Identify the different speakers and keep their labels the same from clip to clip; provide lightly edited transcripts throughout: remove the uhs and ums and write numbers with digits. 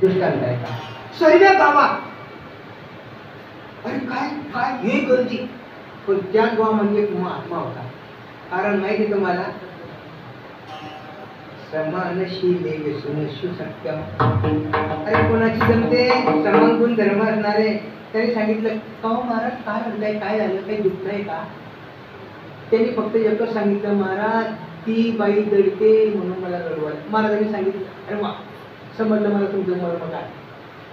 Speaker 1: दृष्टांत आहे का? सर्व गावात अरे काय काय हे गर्दी, पण त्या गावामध्ये एक महात्मा होता. कारण माहिती तुम्हाला, समानशीले व्यसनशु सत्यम. अरे कोणाची जमते समान गुण धर्म असणारे. त्यांनी सांगितलं का हो महाराज काय म्हणताय, काय झालं, काही दुःख आहे का? त्यांनी फक्त एकच सांगितलं, महाराज ती बाई दडते म्हणून मला रडवाय. महाराजांनी सांगितलं अरे वा समजलं मला तुमचं मर्म काय.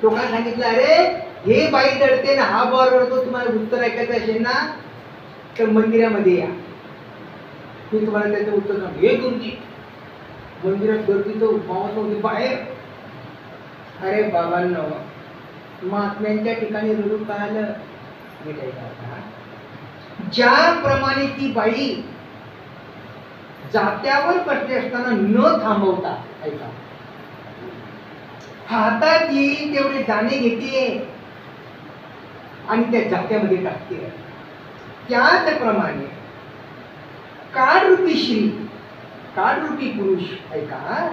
Speaker 1: तो काय सांगितलं, अरे हे बाई दडते ना हा बोर रडतो, तुम्हाला उत्तर ऐकायचं असेल ना तर मंदिरामध्ये या, मी तुम्हाला त्याचं उत्तर सांगतो. हे गर्दी, मंदिरात गर्दी तर मावत होती बाहेर. अरे बाबांनो, महात्म्यांच्या ठिकाणी रडू काय आलं, ज्याप्रमाणे ती बाई जात्यावर पडली असताना न थांबवता ऐका हातात येईल तेवढे दाणे घेते आणि त्या जात्यामध्ये टाकते. त्याचप्रमाणे काळरूपी श्री, काळरूपी पुरुष ऐका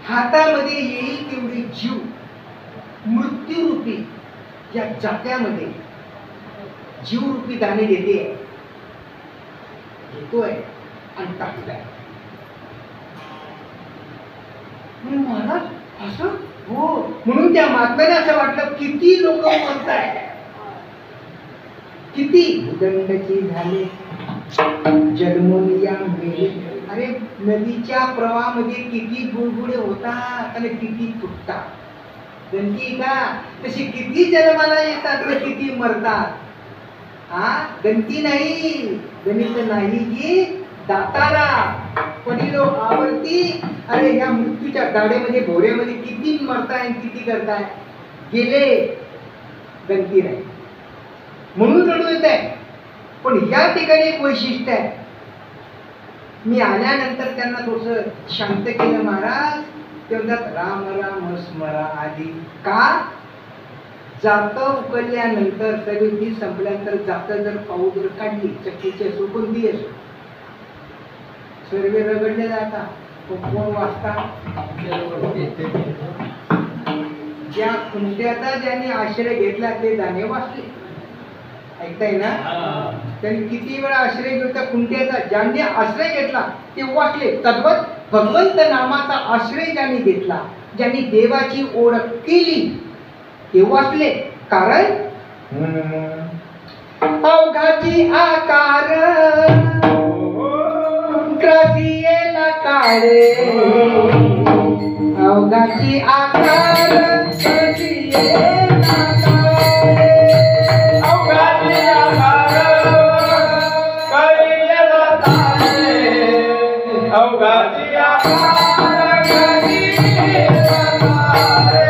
Speaker 1: हातामध्ये येईल तेवढे जीव मृत्यूरूपी या जात्यामध्ये जीवरूपी दाणे देते, घेतोय आणि टाकताय. महाराज असं हो, म्हणून त्या महात्म्याने असं वाटलं किती लोक मरताय, किती उदंडची झाले जन्मोनिया मेले. अरे नदीच्या प्रवाहामध्ये किती बुडबुडे होतात आणि किती तुटतात. गणती का तशी किती जन्माला येतात आणि किती मरतात. हा गणती नाही, गणित नाही की दातारा पडिलो आवडती. अरे ह्या मृत्यूच्या गाड्यामध्ये भोऱ्यामध्ये किती मरताय आणि किती करताय, गेले गणती नाही म्हणून रडू येत आहे. पण या ठिकाणी एक वैशिष्ट्य आहे, मी आल्यानंतर त्यांना थोडस शांत केलं महाराज. तेव्हा राम राम स्मरा आधी का जात उकलल्यानंतर सगळी संपल्यानंतर जात जर पाऊस जर काढली चक्कीची असो कोणती असो सर्व रगडले जातात. कोण वाचता, ज्या खुंट्याचा ज्यांनी आश्रय घेतला ते दाणे वाचले. ऐकताय ना, त्यांनी किती वेळा आश्रय घेतला त्या खुंट्याचा, ज्यांनी आश्रय घेतला ते वाचले. तद्वत भगवंत नामाचा आश्रय ज्यांनी घेतला, ज्यांनी देवाची ओळख केली ते वाचले. कारण अवघाची आकार ग्रासीयेला काळे, अवघाची आकार ग्रासीयेला काळे,
Speaker 2: अवघाची आकार ग्रासीयेला काळे, अवघाची आकार ग्रासीयेला काळे.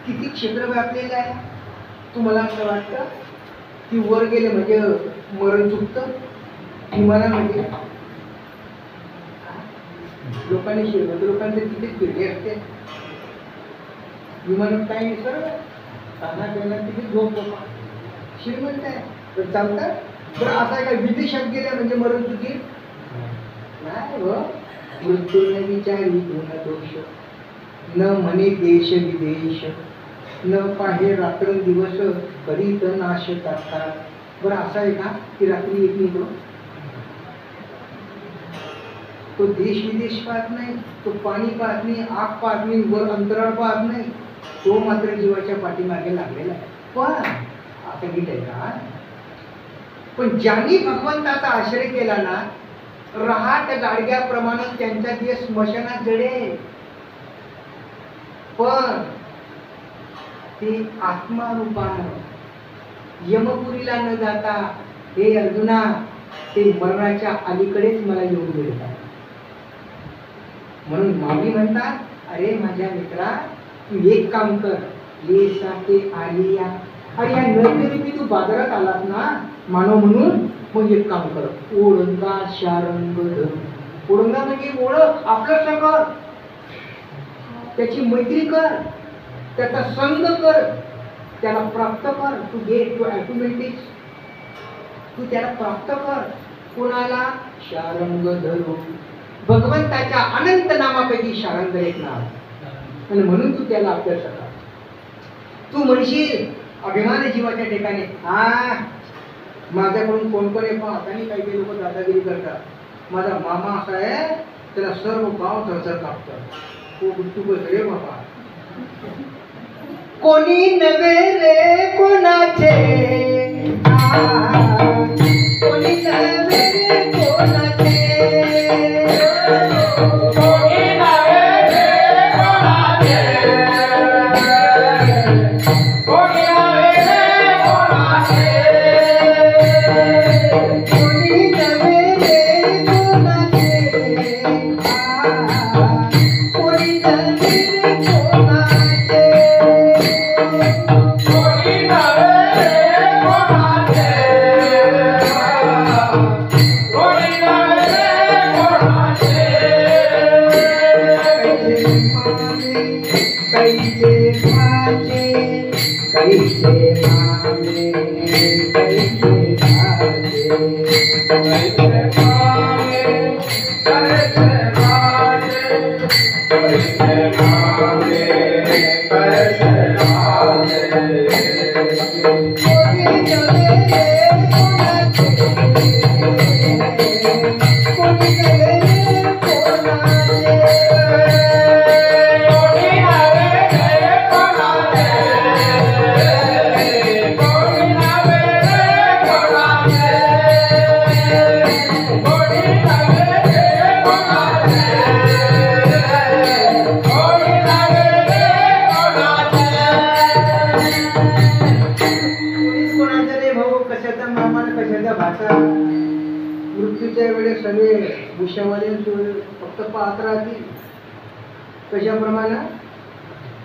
Speaker 1: किती क्षेत्र व्यापलेलं आहे. तुम्हाला असं वाटतं की वर गेले म्हणजे मरण चुकतं, विमानामध्ये लोकांनी श्रीमंत लोकांचे तिथेच फिरले असते. विमानात काही नाही सर, ताना त्यांना तिथे झोप होता. श्रीमंत आहे तर चालतात. बरं असा आहे का विदेशात गेल्या म्हणजे मरण चुकी नाही हो. मृत्यू न विचारी न दोष, न म्हणे देश विदेश, न पाहे रात्र दिवस करीत नाश करतात. बरं असं आहे का की रात्री एक निघतो तो देश विदेश पाहत नाही, तो पाणी पाहत नाही, आग पाहत नाही, वर अंतराळ पाहत नाही. तो मात्र जीवाच्या पाठीमागे लागलेला आहे. पण आता नीट आहे का? पण ज्यांनी भगवंताचा आश्रय केला ना, रहाट गाडग्याप्रमाणे त्यांचा देह स्मशानात जडेल. पण ते आत्मारूपानं यमपुरीला न जाता, हे अर्जुना, ते मरणाच्या अलीकडेच मला येऊन मिळतात. म्हणून माऊली म्हणतात, अरे माझ्या मित्रा, तू एक काम कर, ये साथे आली या. अरे या नैतरूपी तू बाजारात आलात ना मानव म्हणून, मग एक काम कर, ओळंगा शारंग धर. ओळंगा म्हणजे ओळख, आपलं सगळं, त्याची मैत्री कर, त्याचा संग कर, त्याला प्राप्त कर. तू घे, तू ॲटोमॅटिक तू त्याला प्राप्त कर. कुणाला? शारंग धरू, भगवंताच्या अनंत नामापैकी शारंग एक नाव, आणि म्हणून तू त्याला अभ्यास कर. तू म्हणशील अभिमान जीवाच्या ठिकाणी, हा माझ्याकडून कोण कोण आहे पाहत, आणि काही काही लोक दादागिरी करतात. माझा मामा असा आहे, त्याला सर्व गाव थरथर कापतात. तू बस रे बाबा, कोणी नवे रे कोणाचे, कोणी नवे रे कोणाचे,
Speaker 2: कोणी नवे रे कोणाचे, कोणी नवे रे कोणाचे,
Speaker 1: कोणी नवे रे कोणाचे, कोणी नवे रे कोणाचे,
Speaker 2: कोणी नवे रे कोणाचे, कोणी नवे रे कोणाचे.
Speaker 1: कैसे माझे, कैसे मामे, कैसे माझे,
Speaker 2: कैसे मामे, कैसे मामे, कैसे मामे, कैसे मामे.
Speaker 1: कोणी नवे रे कोणाचे, कोणी नवे रे कोणाचे,
Speaker 2: कोणी नवे रे कोणाचे, कोणी नवे रे कोणाचे, कोणी नवे रे कोणाचे, कोणी नवे रे कोणाचे.
Speaker 1: कोणीच कोणाचा रे भाऊ, कशाचा मामा न कशाचा भाचा. मृत्यूच्या वेळेस सगळे भुष्यावाले फक्त पाहत राहतील. कशाप्रमाणे?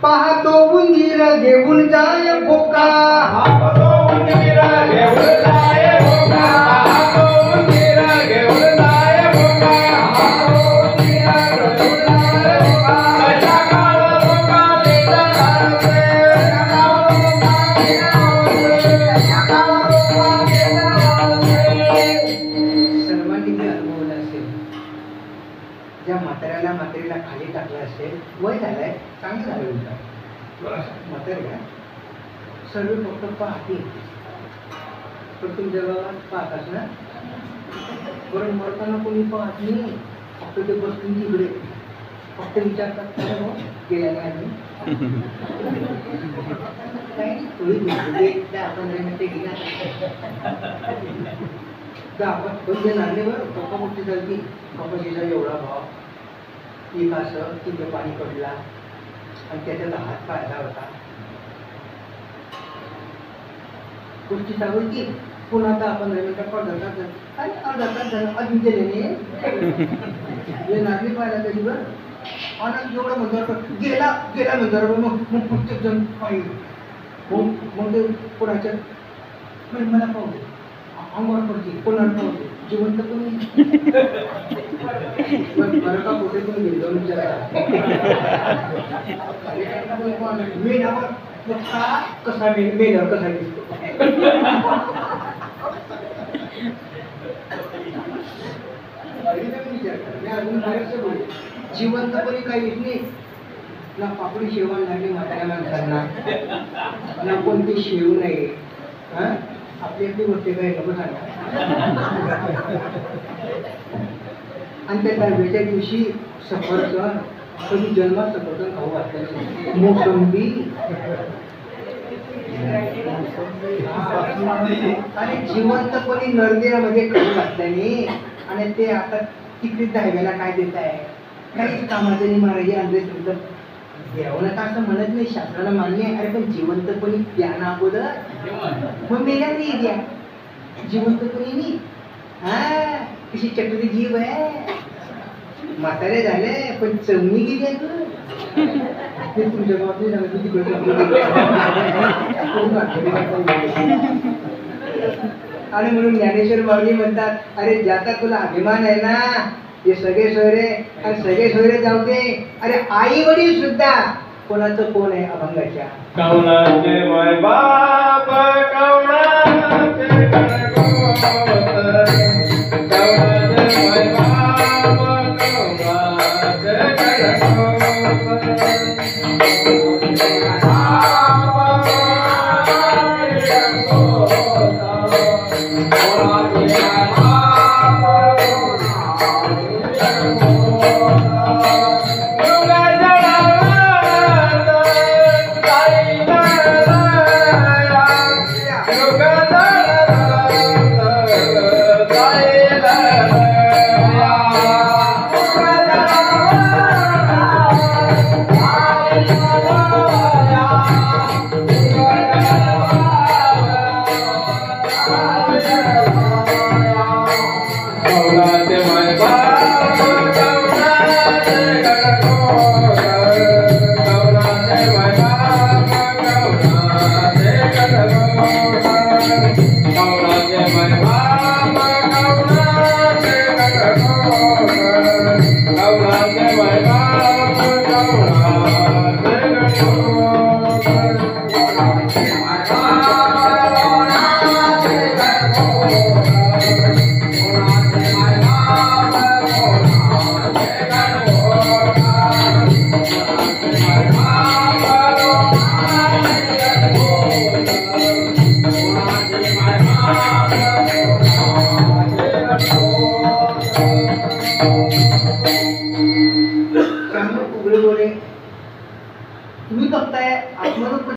Speaker 1: पाहतो उंदीर घेऊन जाय भोका,
Speaker 2: हातो उंदीर घेऊन जाय भोका, हातो उंदीर घेऊन जाय भोका, हातो उंदीर घेऊन जाय भोका. कशा काळ भोका देता धारते, कशा काळ भोका देता धारते, कशा काळ भोका देता धारते.
Speaker 1: सर्वांनी हे अनुभवलं असेल. ज्या म्हातारीला खाली टाकलं असेल, वय झालंय, चांगलं झालं होतं. म्हाताऱ्या सर्व फक्त पाहते, पण तुमच्या गावात पाहतात ना, बरं मरताना कोणी पाहत नाही, फक्त ते बसून तिकडे फक्त विचारतात, गेल्याने आम्ही काही थोडी भेटले आपण ते गेला आपण म्हणजे नांदेवर पप्पा मोठी झाली, पप्पाजीला एवढा भाव, एक असं तिथं पाणी पडला आणि त्याच्यात हात पाळला होता. गोष्टी सांगून की पुन्हा आता आपण अर्धा तास झालं अजून गेले नागरी पाहिला त्याची बरं, आणि एवढं म्हणतो गेला म्हणतो मग प्रत्येक जण पाहिजे. मग ते कोणाच्या मला पाहू अंगावर पडते, कोणाला पाहते, जिवंत कोणी बरं का कुठे कोणी गेली जाऊन विचारायला मी नावर कसा मेल्यावर कसा दिसतो. जिवंतपणे काहीच नाही ना, पापडी शेवण लागली म्हाताऱ्या माणसांना, ना कोणती शेव नाही. आपली आपली गोष्टी काही नको सांगा. आणि त्या दहाव्याच्या दिवशी सफरचंद, कधी जन्मात सफरचंद खाऊ घातलं, मोसंबी आणि जिवंतपणी नरदेवामध्ये खाऊ घातल्याने आणि ते आता तिकडे दहाव्याला काय देत आहे, काहीच कामाचं नाही महाराज. अंधे तुमचं देवाला का असं म्हणत नाही, शास्त्राला मान्य आहे. अरे पण जिवंतपणी द्या ना अगोदर, मग मेल्या नाही द्या, जिवंतपणी नाही. हा कशी चक्री जीव आहे, म्हातारे झाले पण चवणी गेली आहे तू. ते तुमच्या गावात नाही झालं, तिकडे आणि म्हणून ज्ञानेश्वर माऊली म्हणतात, अरे ज्याचा तुला अभिमान आहे ना ते सगळे सोयरे, आणि सगळे सोयरे जाऊ दे, अरे आई वडील सुद्धा कोणाचं कोण आहे अभंगाच्या.
Speaker 2: कवनाचे माय बाप कवनाचे गणगोत, कवनाचे माय बाप कवनाचे
Speaker 1: तुम्ही बघताय आत्मरूप